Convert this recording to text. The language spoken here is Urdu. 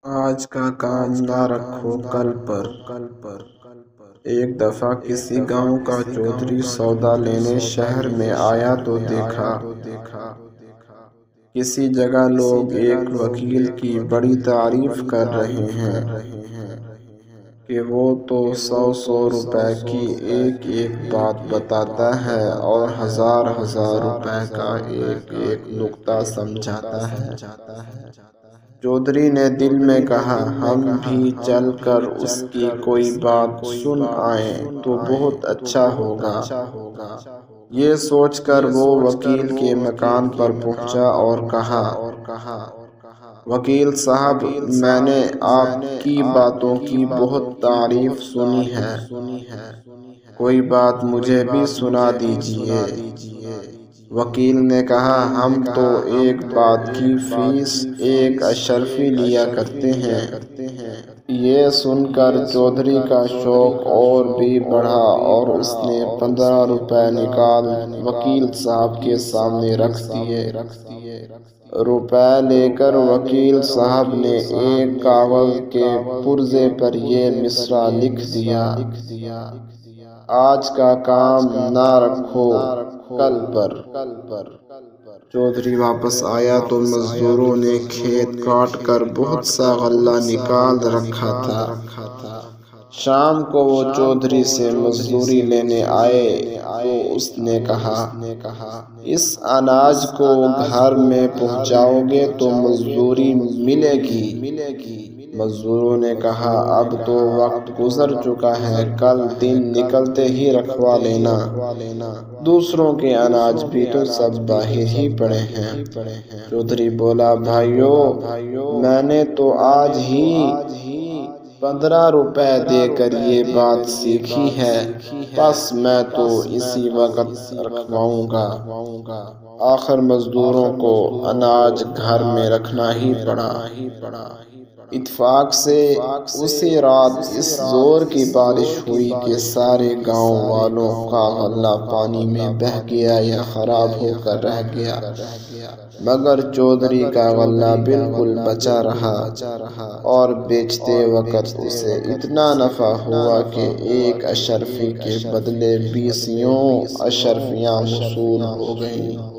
آج کا کام نہ رکھو کل پر۔ ایک دفعہ کسی گاؤں کا چودھری سودا لینے شہر میں آیا تو دیکھا کسی جگہ لوگ ایک وکیل کی بڑی تعریف کر رہے ہیں کہ وہ تو 100 روپے کی ایک ایک بات بتاتا ہے اور ہزار روپے کا ایک ایک نکتہ سمجھاتا ہے۔ چودھری نے دل میں کہا ہم بھی چل کر اس کی کوئی بات سن آئیں تو بہت اچھا ہوگا۔ یہ سوچ کر وہ وکیل کے مکان پر پہنچا اور کہا وکیل صاحب میں نے آپ کی باتوں کی بہت تعریف سنی ہے، کوئی بات مجھے بھی سنا دیجیے۔ وکیل نے کہا ہم تو ایک بات کی فیس 1 اشرفی لیا کرتے ہیں۔ یہ سن کر چودھری کا شوق اور بھی بڑھا اور اس نے 15 روپے نکال وکیل صاحب کے سامنے رکھ دیے۔ روپے لے کر وکیل صاحب نے ایک کاغذ کے پرزے پر یہ مصرع لکھ دیا، آج کا کام نہ رکھو کل پر۔ چودھری واپس آیا تو مزدوروں نے کھیت کاٹ کر بہت سا غلہ نکال رکھا تھا۔ شام کو وہ چودھری سے مزدوری لینے آئے تو اس نے کہا اس اناج کو گھر میں پہنچاؤ گے تو مزدوری ملے گی۔ مزدوروں نے کہا اب تو وقت گزر چکا ہے، کل دن نکلتے ہی رکھوا لینا، دوسروں کے اناج بھی تو سب باہر ہی پڑے ہیں۔ چودھری بولا بھائیو میں نے تو آج ہی 15 روپے دے کر یہ بات سیکھی ہے، بس میں تو اسی وقت رکھواؤں گا۔ آخر مزدوروں کو اناج گھر میں رکھنا ہی پڑا۔ اتفاق سے اسی رات اس زور کی بارش ہوئی کہ سارے گاؤں والوں کا غلہ پانی میں بہہ گیا یا خراب ہو کر رہ گیا، مگر چودھری کا غلہ بالکل بچا رہا اور بیچتے وقت اسے اتنا نفع ہوا کہ 1 اشرفی کے بدلے 20 اشرفیاں موصول ہو گئیں۔